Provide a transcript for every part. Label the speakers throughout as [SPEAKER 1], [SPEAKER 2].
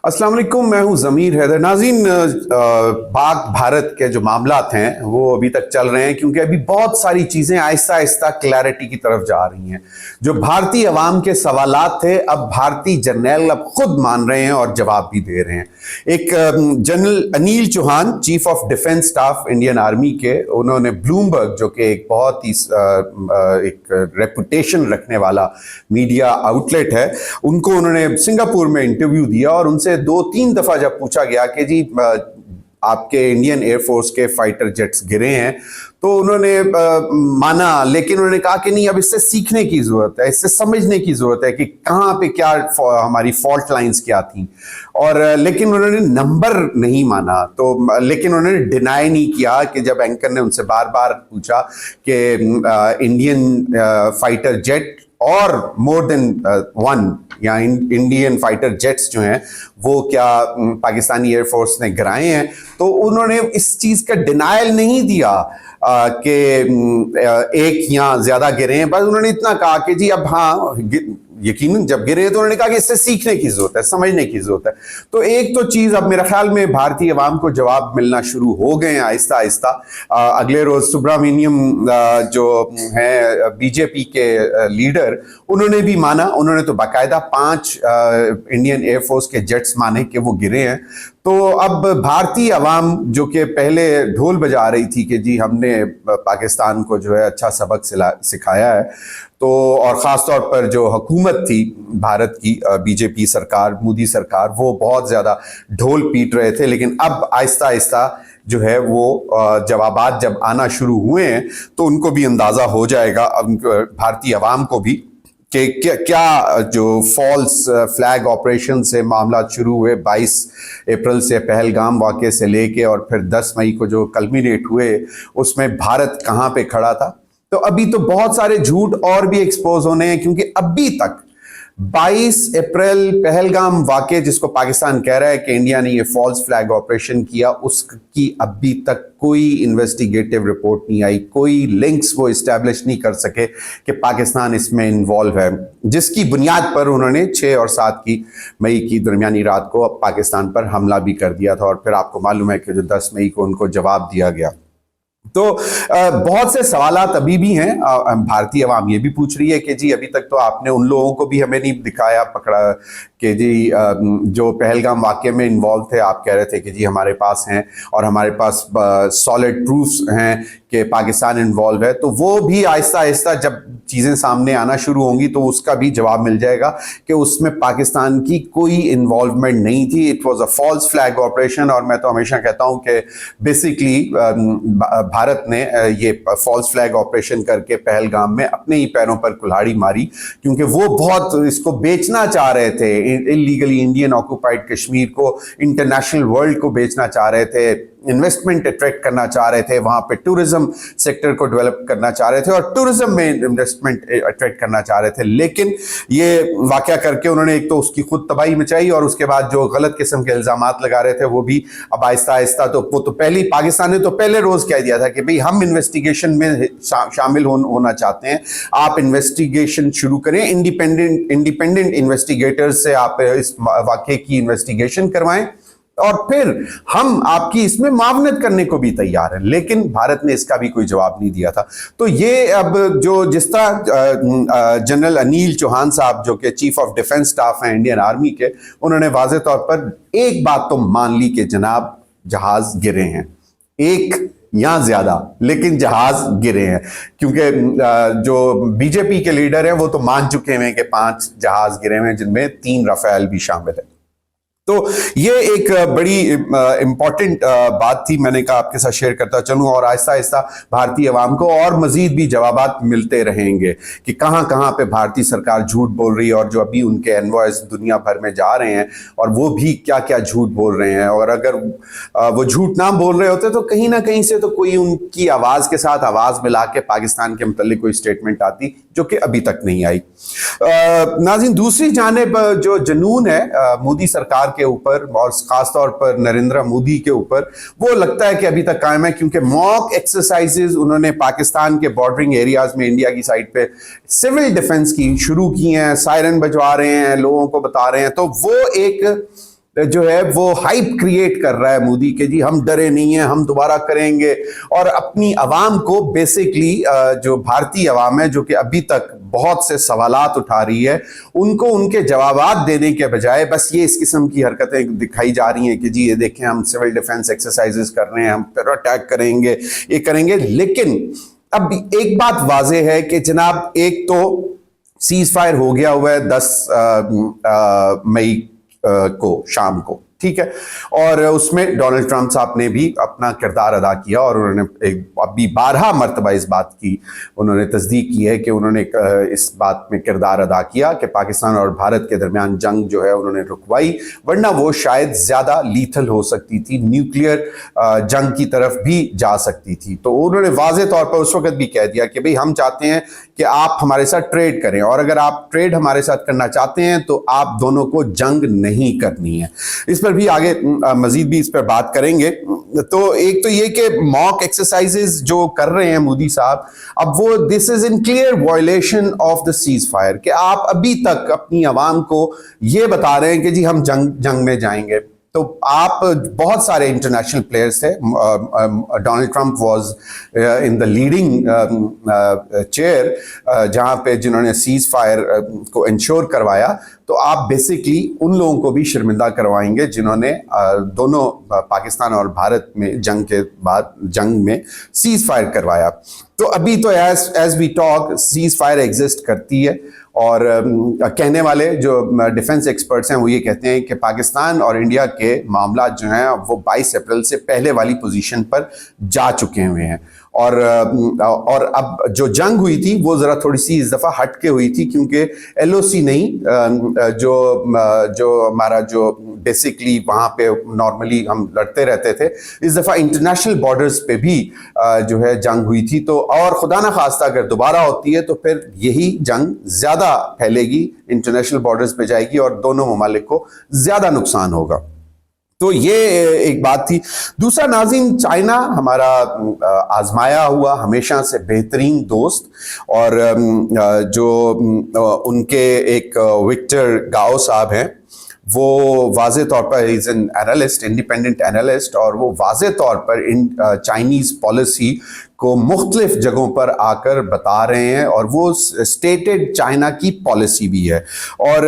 [SPEAKER 1] अस्सलाम वालेकुम, मैं हूं ज़मीर हैदर। नाज़रीन, पाक भारत के जो मामलात हैं वो अभी तक चल रहे हैं क्योंकि अभी बहुत सारी चीज़ें आहिस्ता आहिस्ता क्लैरिटी की तरफ जा रही हैं। जो भारतीय अवाम के सवालात थे, अब भारतीय जर्नैल अब खुद मान रहे हैं और जवाब भी दे रहे हैं। एक general Anil Chauhan, chief of defence staff Indian army के, उन्होंने ब्लूमबर्ग, जो कि एक बहुत ही एक रेपुटेशन रखने वाला मीडिया आउटलेट है, उनको उन्होंने सिंगापुर में इंटरव्यू दिया और उनसे 2-3 दफा जब पूछा गया कि जी आपके इंडियन एयरफोर्स के फाइटर जेट्स गिरे हैं, तो उन्होंने माना, लेकिन उन्होंने कहा कि नहीं, अब इससे सीखने की जरूरत है, इससे समझने की जरूरत है कि कहाँ पे क्या हमारी फॉल्ट लाइंस क्या थी। और लेकिन उन्होंने नंबर नहीं माना, तो लेकिन उन्होंने डिनाई नहीं किया कि जब एंकर ने उनसे बार बार पूछा कि इंडियन फाइटर जेट और मोर देन वन या इंडियन फाइटर जेट्स जो हैं वो क्या पाकिस्तानी एयरफोर्स ने गिराए हैं, तो उन्होंने इस चीज़ का डिनायल नहीं दिया कि एक या ज़्यादा गिरे हैं। बस उन्होंने इतना कहा कि जी अब हाँ, यकीनन जब गिरे हैं तो उन्होंने कहा कि इससे सीखने की जरूरत है, समझने की जरूरत है। तो एक तो चीज अब मेरे ख्याल में भारतीय अवाम को जवाब मिलना शुरू हो गए हैं आहिस्ता आहिस्ता। अगले रोज सुब्रमण्यम जो है बीजेपी के लीडर, उन्होंने भी माना, उन्होंने तो बाकायदा 5 इंडियन एयरफोर्स के जेट्स माने कि वो गिरे हैं। तो अब भारतीय अवाम जो कि पहले ढोल बजा रही थी कि जी हमने पाकिस्तान को जो है अच्छा सबक सिखाया है, तो और ख़ास तौर पर जो हुकूमत थी भारत की, बीजेपी सरकार, मोदी सरकार, वो बहुत ज़्यादा ढोल पीट रहे थे। लेकिन अब आहिस्ता आहिस्ता जो है वो जवाबात जब आना शुरू हुए हैं तो उनको भी अंदाज़ा हो जाएगा, भारतीय अवाम को भी, कि क्या जो फॉल्स फ्लैग ऑपरेशन से मामला शुरू हुए 22 अप्रैल से पहलगाम वाक़े से लेके और फिर 10 मई को जो कल्मिनेट हुए, उसमें भारत कहाँ पे खड़ा था। तो अभी तो बहुत सारे झूठ और भी एक्सपोज होने हैं, क्योंकि अभी तक 22 अप्रैल पहलगाम वाक़े, जिसको पाकिस्तान कह रहा है कि इंडिया ने ये फॉल्स फ्लैग ऑपरेशन किया, उसकी अभी तक कोई इन्वेस्टिगेटिव रिपोर्ट नहीं आई, कोई लिंक्स वो इस्टेब्लिश नहीं कर सके कि पाकिस्तान इसमें इन्वॉल्व है, जिसकी बुनियाद पर उन्होंने 6 और 7 मई की दरमियानी रात को पाकिस्तान पर हमला भी कर दिया था। और फिर आपको मालूम है कि जो 10 मई को उनको जवाब दिया गया। तो बहुत से सवालात अभी भी हैं। भारतीय अवाम ये भी पूछ रही है कि जी अभी तक तो आपने उन लोगों को भी हमें नहीं दिखाया, पकड़ा, कि जी जो पहलगाम वाक़े में इन्वॉल्व थे, आप कह रहे थे कि जी हमारे पास हैं और हमारे पास सॉलिड प्रूफ्स हैं कि पाकिस्तान इन्वॉल्व है। तो वो भी आहिस्ता आहिस्ता जब चीज़ें सामने आना शुरू होंगी तो उसका भी जवाब मिल जाएगा कि उसमें पाकिस्तान की कोई इन्वॉल्वमेंट नहीं थी, it was a false flag operation. और मैं तो हमेशा कहता हूं कि बेसिकली भारत ने ये फॉल्स फ्लैग ऑपरेशन करके पहलगाम में अपने ही पैरों पर कुल्हाड़ी मारी, क्योंकि वो बहुत इसको बेचना चाह रहे थे, इलीगली इंडियन ऑक्युपाइड कश्मीर को इंटरनेशनल वर्ल्ड को बेचना चाह रहे थे, इन्वेस्टमेंट अट्रैक्ट करना चाह रहे थे, वहां पे टूरिज्म सेक्टर को डेवलप करना चाह रहे थे और टूरिज्म में इन्वेस्टमेंट अट्रैक्ट करना चाह रहे थे। लेकिन ये वाकया करके उन्होंने एक तो उसकी खुद तबाही मचाई और उसके बाद जो गलत किस्म के इल्जामात लगा रहे थे वो भी अब आहिस्ता आहिस्ता, तो वो तो पहले पाकिस्तान ने तो पहले रोज कह दिया था कि भाई हम इन्वेस्टिगेशन में शामिल होना चाहते हैं, आप इन्वेस्टिगेशन शुरू करें, इंडिपेंडेंट इन्वेस्टिगेटर्स से आप इस वाकये की इन्वेस्टिगेशन करवाएं और फिर हम आपकी इसमें मावनत करने को भी तैयार हैं। लेकिन भारत ने इसका भी कोई जवाब नहीं दिया था। तो ये अब जो जिस तरह जनरल अनिल चौहान साहब, जो कि चीफ ऑफ डिफेंस स्टाफ हैं इंडियन आर्मी के, उन्होंने वाज़े तौर पर एक बात तो मान ली कि जनाब जहाज गिरे हैं, एक या ज्यादा, लेकिन जहाज गिरे हैं। क्योंकि जो बीजेपी के लीडर हैं वो तो मान चुके हैं कि 5 जहाज गिरे हैं, जिनमें 3 रफेल भी शामिल है। तो ये एक बड़ी इंपॉर्टेंट बात थी, मैंने कहा आपके साथ शेयर करता चलूं। और आहिस्ता आहिस्ता भारतीय अवाम को और मजीद भी जवाबात मिलते रहेंगे कि कहां कहां पे भारतीय सरकार झूठ बोल रही है, और जो अभी उनके एनवॉयस दुनिया भर में जा रहे हैं और वो भी क्या क्या झूठ बोल रहे हैं। और अगर वो झूठ ना बोल रहे होते तो कहीं ना कहीं से तो कोई उनकी आवाज के साथ आवाज मिला के पाकिस्तान के मुतालिक कोई स्टेटमेंट आती, जो कि अभी तक नहीं आई। नाज़रीन, दूसरी जानिब जो जुनून है मोदी सरकार के ऊपर और खासतौर पर नरेंद्र मोदी के ऊपर, वो लगता है कि अभी तक कायम है, क्योंकि मॉक एक्सरसाइजेज उन्होंने पाकिस्तान के बॉर्डरिंग एरियाज में इंडिया की साइड पे सिविल डिफेंस की शुरू की हैं, सायरन बजवा रहे हैं, लोगों को बता रहे हैं। तो वो एक जो है वो हाइप क्रिएट कर रहा है मोदी के जी हम डरे नहीं हैं, हम दोबारा करेंगे, और अपनी आवाम को बेसिकली जो भारतीय आवाम है जो कि अभी तक बहुत से सवालात उठा रही है, उनको उनके जवाबात देने के बजाय बस ये इस किस्म की हरकतें दिखाई जा रही हैं कि जी ये देखें हम सिविल डिफेंस एक्सरसाइजेस कर रहे हैं, हम फिर अटैक करेंगे, ये करेंगे। लेकिन अब एक बात वाज़ेह है कि जनाब एक तो सीज फायर हो गया हुआ है 10 मई को शाम को, ठीक है, और उसमें डोनाल्ड ट्रंप साहब ने भी अपना किरदार अदा किया और उन्होंने अभी 12 मरतबा इस बात की उन्होंने तस्दीक की है कि उन्होंने इस बात में किरदार अदा किया कि पाकिस्तान और भारत के दरमियान जंग जो है उन्होंने रुकवाई, वरना वो शायद ज़्यादा लीथल हो सकती थी, न्यूक्लियर जंग की तरफ भी जा सकती थी। तो उन्होंने वाज़े तौर पर उस वक्त भी कह दिया कि भाई हम चाहते हैं कि आप हमारे साथ ट्रेड करें, और अगर आप ट्रेड हमारे साथ करना चाहते हैं तो आप दोनों को जंग नहीं करनी है। इस पर भी आगे मजीद भी इस पर बात करेंगे। तो एक तो ये कि मॉक एक्सरसाइजेस जो कर रहे हैं मोदी साहब, अब वो this is in clear violation of the cease fire, कि आप अभी तक अपनी आवाम को ये बता रहे हैं कि जी हम जंग में जाएंगे। तो आप बहुत सारे इंटरनेशनल प्लेयर्स थे, Donald Trump was in the leading chair जहां पे जिन्होंने सीज फायर को इंश्योर करवाया, तो आप बेसिकली उन लोगों को भी शर्मिंदा करवाएंगे जिन्होंने दोनों पाकिस्तान और भारत में जंग के बाद जंग में सीज फायर करवाया। तो अभी तो as we talk ceasefire exist करती है, और कहने वाले जो डिफेंस एक्सपर्ट्स हैं वो ये कहते हैं कि पाकिस्तान और इंडिया के मामला जो हैं वो 22 अप्रैल से पहले वाली पोजीशन पर जा चुके हुए हैं, और अब जो जंग हुई थी वो ज़रा थोड़ी सी इस दफ़ा हट के हुई थी, क्योंकि एलओसी नहीं जो हमारा जो बेसिकली वहाँ पे नॉर्मली हम लड़ते रहते थे, इस दफ़ा इंटरनेशनल बॉर्डर्स पे भी जो है जंग हुई थी। तो और खुदा ना खास्ता अगर दोबारा होती है तो फिर यही जंग ज़्यादा फैलेगी, इंटरनेशनल बॉर्डर्स पे जाएगी और दोनों ममालिक को ज़्यादा नुकसान होगा। तो ये एक बात थी। दूसरा नाज़रीन, चाइना हमारा आजमाया हुआ हमेशा से बेहतरीन दोस्त, और जो उनके एक विक्टर गाओ साहब हैं वो वाज़े तौर पर is an analyst, independent analyst, और वो वाज़े तौर पर चाइनीज़ पॉलिसी को मुख्तलिफ जगहों पर आकर बता रहे हैं, और वो स्टेटेड चाइना की पॉलिसी भी है। और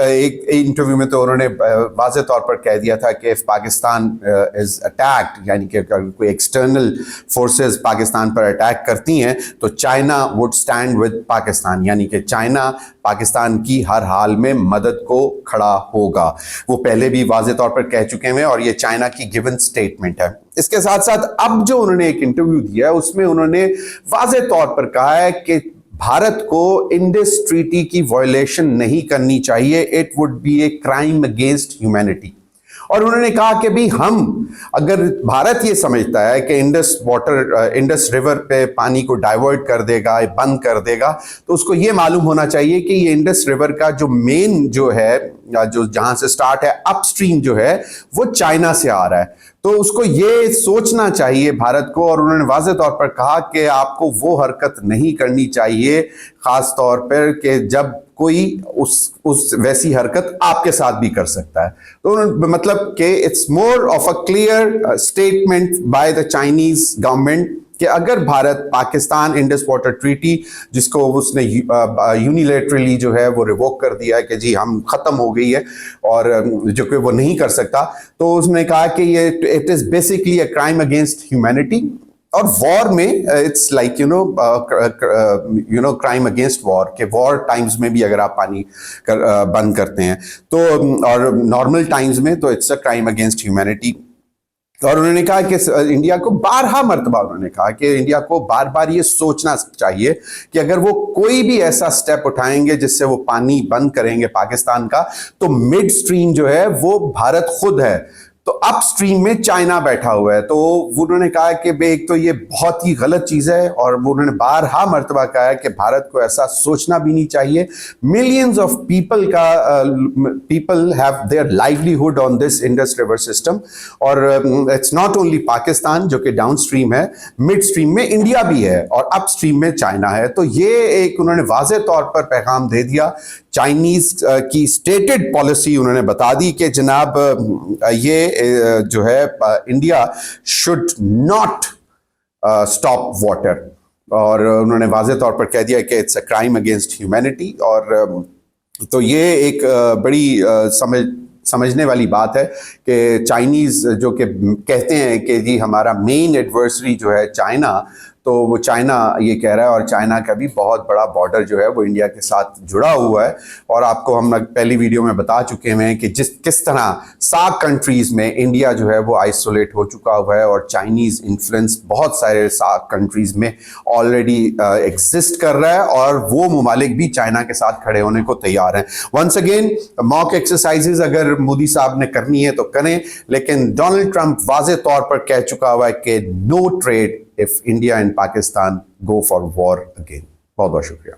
[SPEAKER 1] एक इंटरव्यू में तो उन्होंने वाज़े तौर पर कह दिया था कि इफ़ पाकिस्तान इज़ अटैक्ड, यानी कि अगर कोई एक्सटर्नल फोर्सेस पाकिस्तान पर अटैक करती हैं तो China would stand with Pakistan, यानी कि चाइना पाकिस्तान की हर हाल में मदद को खड़ा होगा। वो पहले भी वाज़े तौर पर कह चुके हैं और ये चाइना की गिवन स्टेटमेंट है। इसके साथ साथ अब जो उन्होंने एक इंटरव्यू दिया है उसमें उन्होंने वाज़े तौर पर कहा है कि भारत को इंडस ट्रीटी की वायलेशन नहीं करनी चाहिए, it would be a crime against humanity. और उन्होंने कहा कि भी हम, अगर भारत ये समझता है कि इंडस रिवर पे पानी को डाइवर्ट कर देगा, बंद कर देगा, तो उसको ये मालूम होना चाहिए कि ये इंडस रिवर का जो मेन जो है, जो जहां से स्टार्ट है अपस्ट्रीम जो है वो चाइना से आ रहा है। तो उसको ये सोचना चाहिए भारत को, और उन्होंने वाज़े तौर पर कहा कि आपको वो हरकत नहीं करनी चाहिए, खास तौर पर कि जब कोई उस वैसी हरकत आपके साथ भी कर सकता है। तो मतलब कि it's more of a clear statement by the Chinese government कि अगर Bharat Pakistan Indus water treaty, जिसको उसने यूनिलेटरली जो है वो रिवोक कर दिया है कि जी हम ख़त्म हो गई है और जो कि वो नहीं कर सकता, तो उसने कहा कि ये it is basically a crime against humanity. और वॉर में it's like crime against war, के वॉर टाइम्स में भी अगर आप पानी बंद करते हैं तो, और नॉर्मल टाइम्स में तो it's a crime against humanity. और उन्होंने कहा कि इंडिया को 12 मरतबा उन्होंने कहा कि इंडिया को बार बार ये सोचना चाहिए कि अगर वो कोई भी ऐसा स्टेप उठाएंगे जिससे वो पानी बंद करेंगे पाकिस्तान का, तो मिड स्ट्रीम जो है वो भारत खुद है, तो अपस्ट्रीम में चाइना बैठा हुआ है। तो उन्होंने कहा कि एक तो ये बहुत ही गलत चीज़ है, और उन्होंने 12 मरतबा कहा है कि भारत को ऐसा सोचना भी नहीं चाहिए। Millions of people have their livelihood on this Indus river system, और इट्स नॉट ओनली पाकिस्तान जो कि डाउन स्ट्रीम है, मिड स्ट्रीम में इंडिया भी है और अपस्ट्रीम में चाइना है। तो ये एक उन्होंने वाज़े तौर पर पैगाम दे दिया चाइनीज की स्टेटेड पॉलिसी उन्होंने बता दी कि जनाब ये जो है India should not stop water, और उन्होंने वाज़े तौर पर कह दिया कि it's a crime against humanity. और तो ये एक बड़ी समझने वाली बात है कि चाइनीज़ जो कि कहते हैं कि जी हमारा मेन एडवर्सरी जो है चाइना, तो वो चाइना ये कह रहा है, और चाइना का भी बहुत बड़ा बॉर्डर जो है वो इंडिया के साथ जुड़ा हुआ है। और आपको हम पहली वीडियो में बता चुके हैं कि किस तरह सार्क कंट्रीज़ में इंडिया जो है वो आइसोलेट हो चुका हुआ है, और चाइनीज़ इन्फ्लुएंस बहुत सारे सार्क कंट्रीज़ में ऑलरेडी एग्जिस्ट कर रहा है, और वो ममालिक भी चाइना के साथ खड़े होने को तैयार हैं। वंस अगेन मॉक एक्सरसाइजेज अगर मोदी साहब ने करनी है तो करें, लेकिन डोनाल्ड ट्रंप वाज़े तौर पर कह चुका हुआ है कि no trade if India and Pakistan go for war again। बहुत बहुत शुक्रिया।